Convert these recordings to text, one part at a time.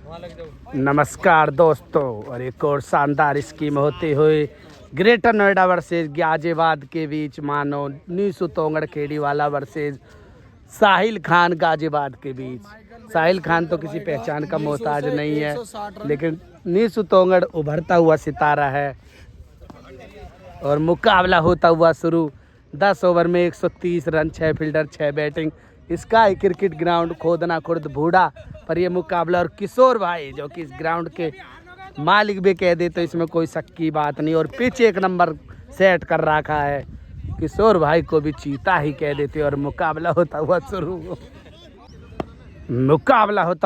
नमस्कार दोस्तों, और एक और शानदार स्कीम होते हुए ग्रेटर नोएडा वर्सेज गाजियाबाद के बीच मानो नीसू तोंगड़ खेड़ीवाला वर्सेज साहिल खान गाजियाबाद के बीच। साहिल खान तो किसी पहचान का मोहताज नहीं है, लेकिन नीसू तोंगड़ उभरता हुआ सितारा है। और मुकाबला होता हुआ शुरू। 10 ओवर में 130 run, 6 fielder, 6 batting. Sky cricket ground, खोदना खुर्द भूड़ा पर यह मुकाबला। और किशोर भाई जो कि इस ग्राउंड के मालिक भी कह दे तो इसमें कोई शक की बात नहीं। और पिच 1 नंबर सेट कर रखा है, किशोर भाई को भी चीता ही कह देते। और मुकाबला होता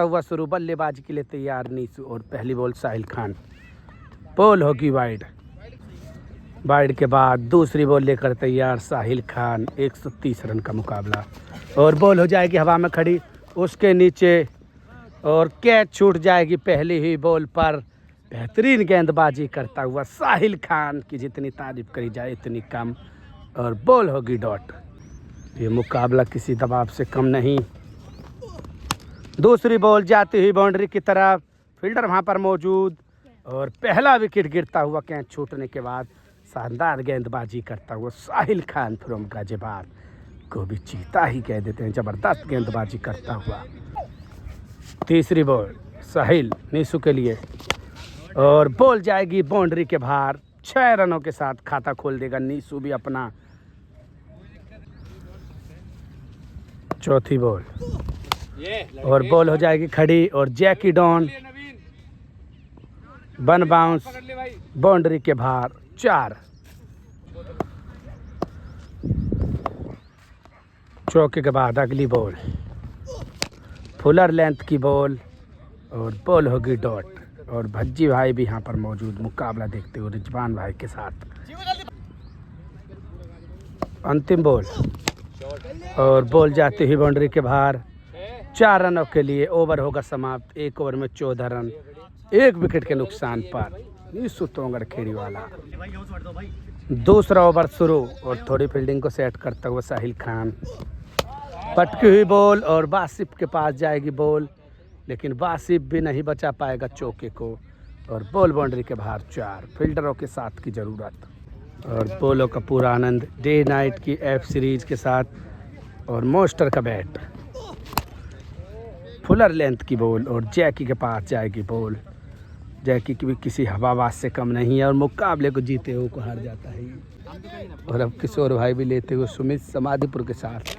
हुआ शुरू। बल्लेबाजी के लिए तैयार नीसू। और पहली बॉल साहिल खान, बॉल होगी वाइड के बाद दूसरी बॉल लेकर तैयार साहिल खान। 130 रन का मुकाबला। और बॉल हो जाएगी हवा में खड़ी उसके नीचे, और कैच छूट जाएगी पहली ही बॉल पर। बेहतरीन गेंदबाजी करता हुआ साहिल खान की जितनी तारीफ करी जाए इतनी कम। और बॉल होगी डॉट। ये मुकाबला किसी दबाव से कम नहीं। दूसरी बॉल जाती हुई बाउंड्री की तरफ, फील्डर वहां पर मौजूद। और पहला विकेट गिरता हुआ कैच छूटने के बाद शानदार गेंदबाजी करता हुआ साहिल खान फ्रॉम गाजियाबाद को भी चीता ही कह देते हैं। जबरदस्त गेंदबाजी करता हुआ। तीसरी बॉल साहिल नीसू के लिए, और बॉल जाएगी बाउंड्री के बाहर। 6 रनों के साथ खाता खोल देगा नीसू भी अपना। चौथी बॉल, और बॉल हो जाएगी खड़ी। और जैकी डॉन वन बाउंस बाउंड्री के बाहर। 4 चौके के बाद अगली बॉल फुलर लेंथ की बॉल, और बॉल होगी डॉट। और भज्जी भाई भी यहाँ पर मौजूद मुकाबला देखते हुए रिजवान भाई के साथ। अंतिम बॉल, और बॉल जाती हुई बाउंड्री के बाहर। 4 रनों के लिए ओवर होगा समाप्त। 1 ओवर में 14 रन, 1 विकेट के नुकसान पर नीसू तोंगड़ खेड़ीवाला। दूसरा ओवर शुरू, और थोड़ी फील्डिंग को सेट करता हुआ साहिल खान। पटकी हुई बॉल, और वासिफ के पास जाएगी बॉल, लेकिन वासिफ भी नहीं बचा पाएगा चौके को। और बॉल बाउंड्री के बाहर। 4 फील्डरों के साथ की ज़रूरत। और बॉलों का पूरा आनंद डे नाइट की एफ सीरीज के साथ। और मोस्टर का बैट, फुलर लेंथ की बॉल, और जैकी के पास जाएगी बॉल। जैकी की भी किसी हवाबाज से कम नहीं है, और मुकाबले को जीते हुए को हार जाता है। और अब किशोर भाई भी लेते हुए सुमित समाधिपुर के साथ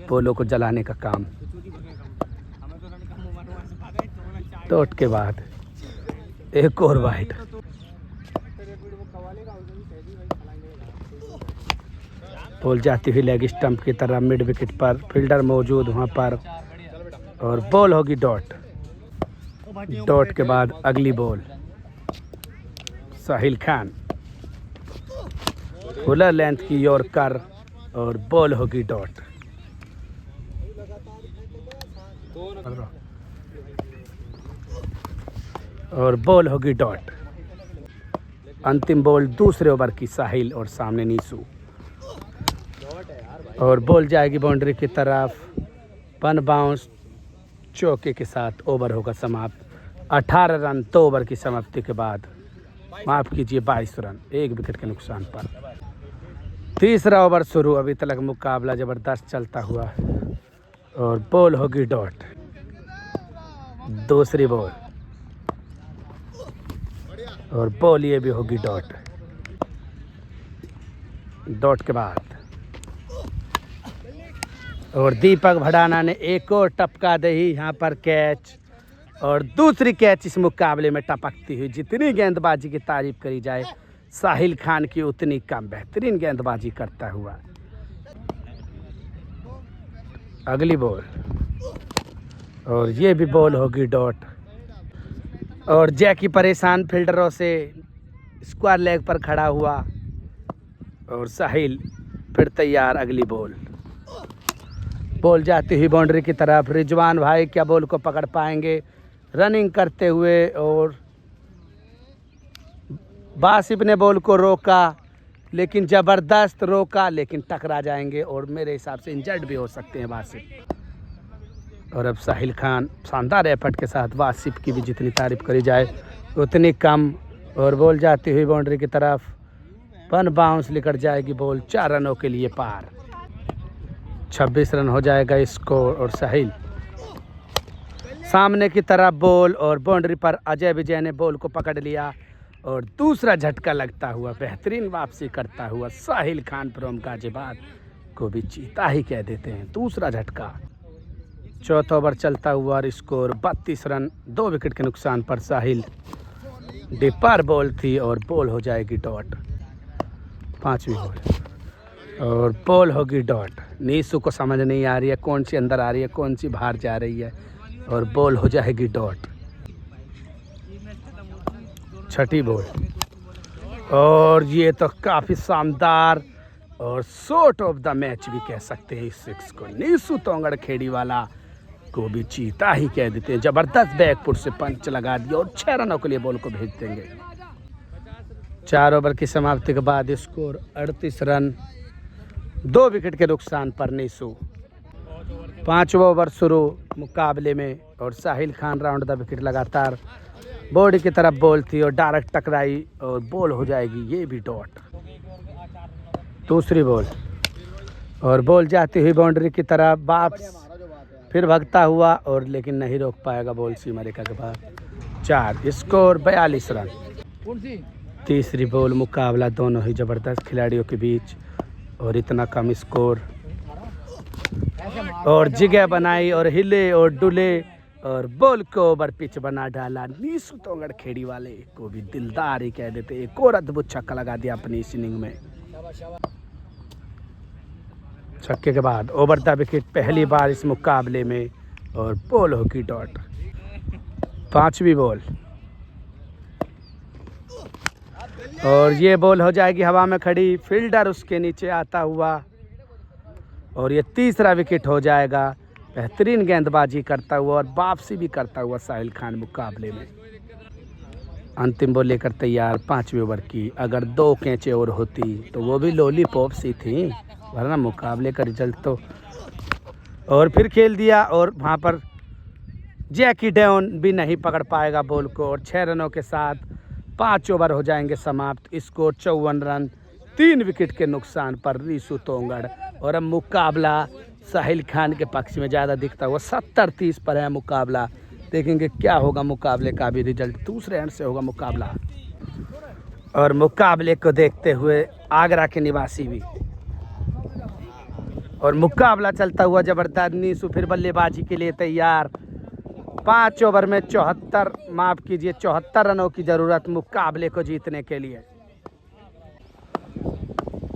बॉलों को जलाने का काम। डॉट के बाद एक और वाइड। बॉल जाती हुई लेग स्टंप की तरह मिड विकेट पर, फील्डर मौजूद वहां पर। और बॉल होगी डॉट। डॉट के बाद अगली ball Sahil Khan, Fuller length की यॉर्कर, और बॉल होगी डॉट। और बॉल होगी डॉट। अंतिम बॉल दूसरे ओवर की साहिल, और सामने नीसू। और बॉल जाएगी बाउंड्री की तरफ, वन बाउंस चौके के साथ। ओवर होगा समाप्त। 18 रन 2 ओवर की समाप्ति के बाद, माफ़ कीजिए 22 रन, 1 विकेट के नुकसान पर। तीसरा ओवर शुरू। अभी तक मुकाबला ज़बरदस्त चलता हुआ। और बॉल होगी डॉट। दूसरी बॉल, और बॉल ये भी होगी डॉट। डॉट के बाद, और दीपक भड़ाना ने एक और टपका दही यहाँ पर कैच। और दूसरी कैच इस मुकाबले में टपकती हुई। जितनी गेंदबाजी की तारीफ करी जाए साहिल खान की उतनी कम। बेहतरीन गेंदबाजी करता हुआ। अगली बॉल, और ये भी बॉल होगी डॉट। और जैकी परेशान फील्डरों से स्क्वायर लेग पर खड़ा हुआ। और साहिल फिर तैयार। अगली बॉल, बॉल जाती हुई बाउंड्री की तरफ। रिजवान भाई क्या बॉल को पकड़ पाएंगे रनिंग करते हुए। और वासिफ ने बॉल को रोका, लेकिन ज़बरदस्त रोका, लेकिन टकरा जाएंगे और मेरे हिसाब से इंजर्ड भी हो सकते हैं वासिफ। और अब साहिल खान शानदार एफर्ट के साथ वासिफ की भी जितनी तारीफ करी जाए उतनी कम। और बॉल जाती हुई बाउंड्री की तरफ, वन बाउंस लेकर जाएगी बॉल, 4 रनों के लिए पार। 26 रन हो जाएगा स्कोर। और साहिल सामने की तरफ बॉल, और बाउंड्री पर अजय विजय ने बॉल को पकड़ लिया और दूसरा झटका लगता हुआ बेहतरीन वापसी करता हुआ साहिल खान फ्रॉम गाजियाबाद को भी चीता ही कह देते हैं। दूसरा झटका। चौथा ओवर चलता हुआ और स्कोर 32 रन, 2 विकेट के नुकसान पर साहिल डिपर बॉल थी और बॉल हो जाएगी डॉट। 5वीं बॉल और बॉल होगी डॉट। नीसू को समझ नहीं आ रही है कौन सी अंदर आ रही है कौन सी बाहर जा रही है, और बॉल हो जाएगी डॉट। 6ठी बॉल और ये तो काफ़ी शानदार और शॉट ऑफ द मैच भी कह सकते हैं इस 6 को। नीसू तोंगड़ खेड़ी वाला को भी चीता ही कह देते हैं। जबरदस्त बैकफुट से पंच लगा दिया और 6 रनों के लिए बॉल को भेज देंगे। 4 ओवर की समाप्ति के बाद स्कोर 38 रन, 2 विकेट के नुकसान पर नीसू। 5वां ओवर शुरू मुकाबले में और Sahil Khan round the wicket लगातार बॉडी की तरफ बॉल थी और डायरेक्ट टकराई और बॉल हो जाएगी ये भी डॉट। 2री बॉल और बॉल जाती हुई बाउंड्री की तरफ, वापस फिर भगता हुआ और लेकिन नहीं रोक पाएगा बॉल सीमा रेखा के बाद। 4 स्कोर 42 रन। 3री बॉल मुकाबला दोनों ही ज़बरदस्त खिलाड़ियों के बीच और इतना कम स्कोर, और जगह बनाई और हिले और डुले और बॉल को ओवर पिच बना डाला। नीसू तोंगड़ खेड़ी वाले को भी दिलदार ही कह देते। एक और अद्भुत छक्का लगा दिया अपनी इस इनिंग में। छक्के के बाद ओवर द विकेट पहली बार इस मुकाबले में और बॉल होगी डॉट। 5वीं बॉल और ये बॉल हो जाएगी हवा में खड़ी, फील्डर उसके नीचे आता हुआ और ये 3रा विकेट हो जाएगा। बेहतरीन गेंदबाजी करता हुआ और वापसी भी करता हुआ साहिल खान मुकाबले में। अंतिम बॉल लेकर तैयार 5वीं ओवर की। अगर 2 कैचें और होती तो वो भी लॉलीपॉप सी थी, वरना मुकाबले का रिजल्ट तो। और फिर खेल दिया और वहाँ पर जैकी डेवन भी नहीं पकड़ पाएगा बॉल को और 6 रनों के साथ 5 ओवर हो जाएंगे समाप्त। स्कोर 54 रन, 3 विकेट के नुकसान पर नीसू तोंगड़। और अब मुकाबला साहिल खान के पक्ष में ज़्यादा दिखता हुआ 70-30 पर है मुकाबला। देखेंगे क्या होगा मुकाबले का भी रिजल्ट। 2रे एंड से होगा मुकाबला और मुकाबले को देखते हुए आगरा के निवासी भी। और मुकाबला चलता हुआ जबरदस्त। नीसू फिर बल्लेबाजी के लिए तैयार। 5 ओवर में 74 रनों की ज़रूरत मुकाबले को जीतने के लिए।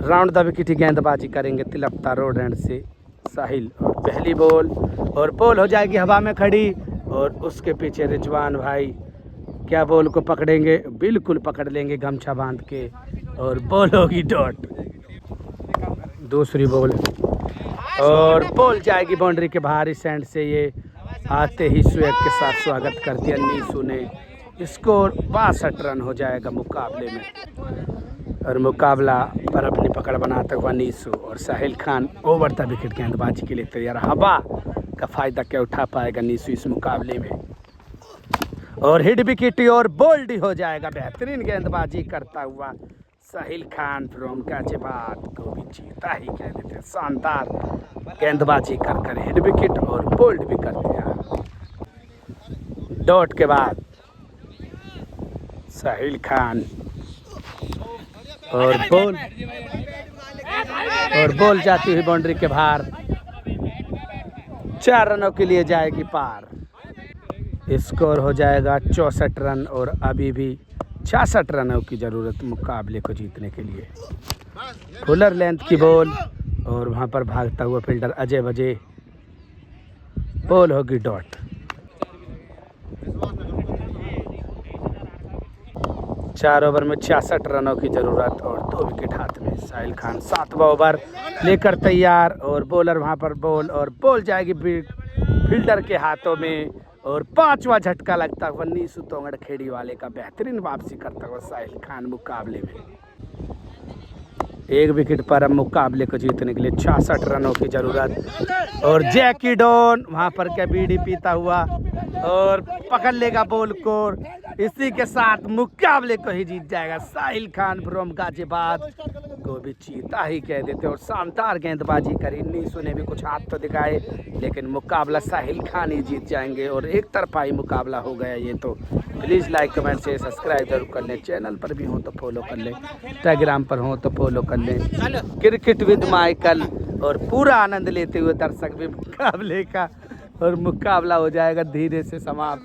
राउंड द विकेट ही गेंदबाजी करेंगे तिलपता रोड एंड से साहिल। और पहली बॉल और बॉल हो जाएगी हवा में खड़ी और उसके पीछे रिजवान भाई क्या बॉल को पकड़ेंगे, बिल्कुल पकड़ लेंगे गमछा बांध के और बॉल होगी डॉट। 2री बॉल और बॉल जाएगी बाउंड्री के बाहर। इस एंड से ये आते ही स्वेग के साथ स्वागत कर दिया नीसू ने। स्कोर 62 रन हो जाएगा मुकाबले में और मुकाबला पर अपनी पकड़ बनाता हुआ नीसू और Sahil Khan over the wicket गेंदबाजी के लिए तैयार। हवा का फ़ायदा क्या उठा पाएगा नीसू इस मुकाबले में। और हिट विकेट और बोल्ड हो जाएगा। बेहतरीन गेंदबाजी करता हुआ साहिल खान फ्रॉम गाजियाबाद को भी चीता ही कह देते हैं। शानदार गेंदबाजी कर हिट विकेट और बोल्ड भी कर दिया। डॉट के बाद साहिल खान और बॉल जाती हुई बाउंड्री के बाहर। 4 रनों के लिए जाएगी पार। स्कोर हो जाएगा 64 रन और अभी भी 66 रनों की ज़रूरत मुकाबले को जीतने के लिए। फुलर लेंथ की बॉल और वहाँ पर भागता हुआ फील्डर अजय वजह। बॉल होगी डॉट। 4 ओवर में 66 रनों की ज़रूरत और 2 विकेट हाथ में। साहिल खान 7वां ओवर लेकर तैयार और बॉलर वहाँ पर बॉल और बॉल जाएगी फील्डर के हाथों में और 5वां झटका लगता हुआ नीसू तोंगड़ खेड़ी वाले का। बेहतरीन वापसी करता हुआ साहिल खान मुकाबले में। एक विकेट पर अब मुकाबले को जीतने के लिए 66 रनों की जरूरत। और जैकी डॉन वहां पर क्या बीड़ी पीता हुआ और पकड़ लेगा बॉल को। इसी के साथ मुकाबले को ही जीत जाएगा साहिल खान फ्रॉम गाजियाबाद को भी चीता ही कह देते। और शानदार गेंदबाजी करी, नीसू ने भी कुछ हाथ तो दिखाए, लेकिन मुकाबला साहिल खान ही जीत जाएंगे और एक तरफा ही मुकाबला हो गया ये तो। प्लीज़ लाइक कमेंट से सब्सक्राइब जरूर कर लें, चैनल पर भी हो तो फॉलो कर लें, इंस्टाग्राम पर हो तो फॉलो कर लें। क्रिकेट विद माइकल और पूरा आनंद लेते हुए दर्शक भी मुकाबले का, और मुकाबला हो जाएगा धीरे से समाप्त।